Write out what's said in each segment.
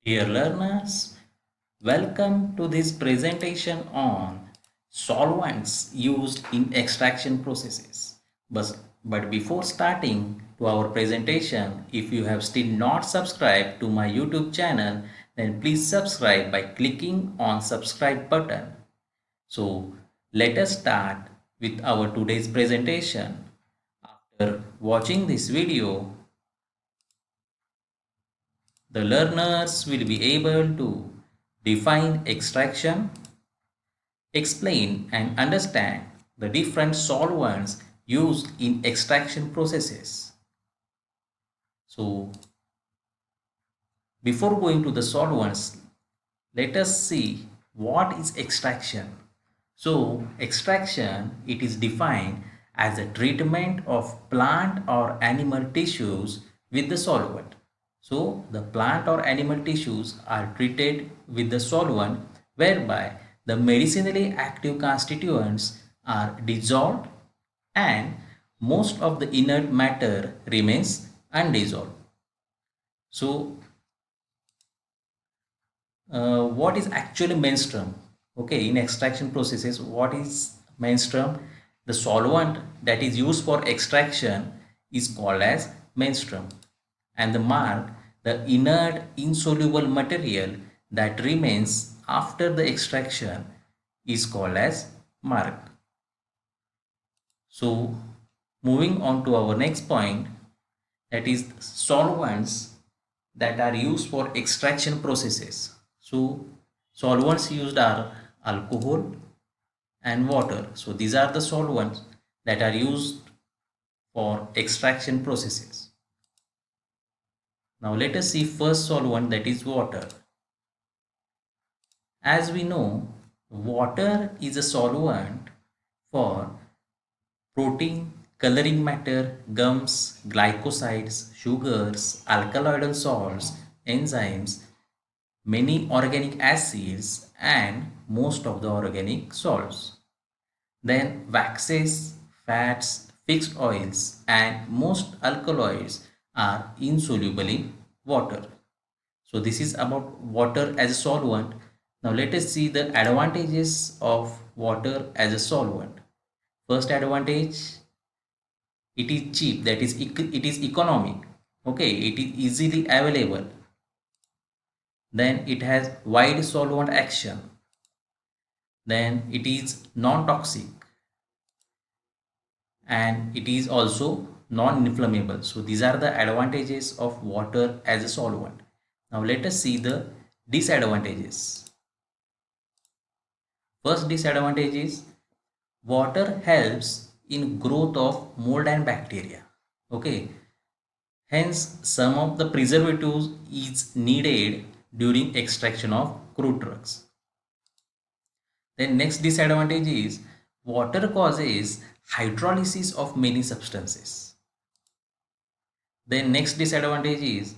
Dear learners, welcome to this presentation on solvents used in extraction processes. But before starting to our presentation, if you have still not subscribed to my YouTube channel, then please subscribe by clicking on subscribe button. So let us start with our today's presentation. After watching this video, the learners will be able to define extraction, explain and understand the different solvents used in extraction processes. So, before going to the solvents, let us see what is extraction. So, extraction, it is defined as a treatment of plant or animal tissues with the solvent. So, the plant or animal tissues are treated with the solvent whereby the medicinally active constituents are dissolved and most of the inert matter remains undissolved. So, what is actually menstruum? Okay, in extraction processes, what is menstruum? The solvent that is used for extraction is called as menstruum, and the mark, the inert insoluble material that remains after the extraction, is called as mark. So moving on to our next point, that is solvents that are used for extraction processes. So solvents used are alcohol and water. So these are the solvents that are used for extraction processes. Now let us see first solvent, that is water. As we know, water is a solvent for protein, coloring matter, gums, glycosides, sugars, alkaloidal salts, enzymes, many organic acids, and most of the organic salts. Then waxes, fats, fixed oils, and most alkaloids are insoluble in water. So this is about water as a solvent. Now let us see the advantages of water as a solvent. First advantage, it is cheap, that is it is economic. Okay, it is easily available. Then it has wide solvent action. Then it is non-toxic and it is also non-inflammable. So these are the advantages of water as a solvent. Now let us see the disadvantages. First disadvantage is water helps in growth of mold and bacteria. Okay, hence some of the preservatives is needed during extraction of crude drugs. Then next disadvantage is water causes hydrolysis of many substances. Then next disadvantage is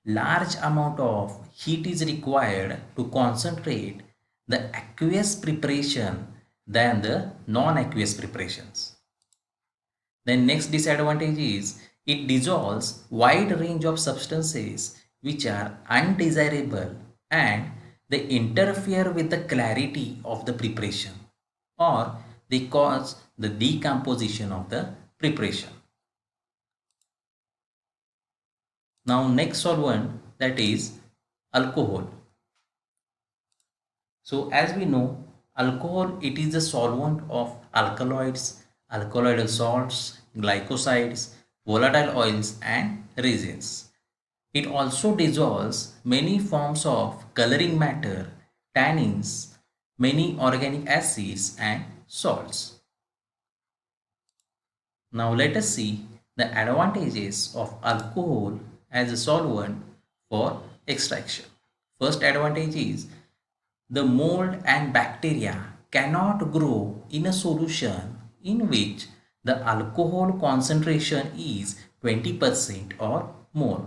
large amount of heat is required to concentrate the aqueous preparation than the non-aqueous preparations. Then next disadvantage is it dissolves wide range of substances which are undesirable and they interfere with the clarity of the preparation or they cause the decomposition of the preparation. Now next solvent, that is alcohol. So as we know, alcohol, it is a solvent of alkaloids, alkaloidal salts, glycosides, volatile oils and resins. It also dissolves many forms of coloring matter, tannins, many organic acids and salts. Now let us see the advantages of alcohol as a solvent for extraction. First advantage is the mold and bacteria cannot grow in a solution in which the alcohol concentration is 20% or more.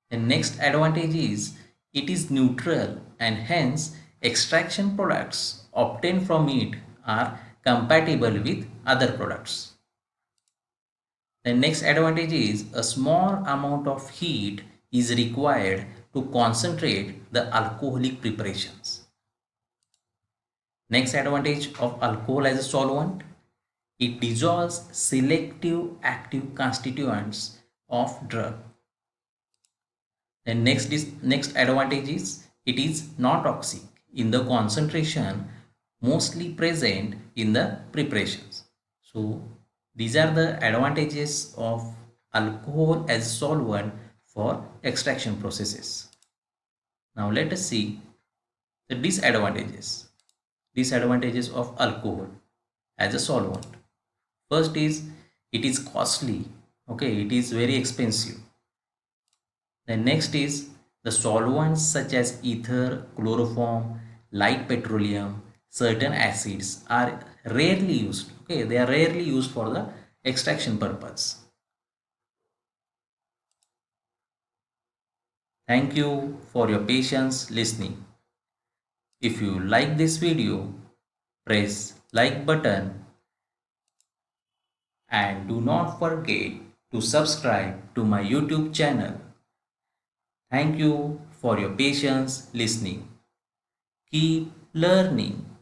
The next advantage is it is neutral and hence extraction products obtained from it are compatible with other products. The next advantage is a small amount of heat is required to concentrate the alcoholic preparations. Next advantage of alcohol as a solvent, it dissolves selective active constituents of drug. And next advantage is it is non-toxic in the concentration mostly present in the preparations. So these are the advantages of alcohol as solvent for extraction processes. Now let us see the disadvantages of alcohol as a solvent. First is it is costly. Okay, it is very expensive. The next is the solvents such as ether, chloroform, light petroleum, certain acids are rarely used. Okay, they are rarely used for the extraction purpose. Thank you for your patience listening. If you like this video, press like button and do not forget to subscribe to my YouTube channel. Thank you for your patience listening. Keep learning.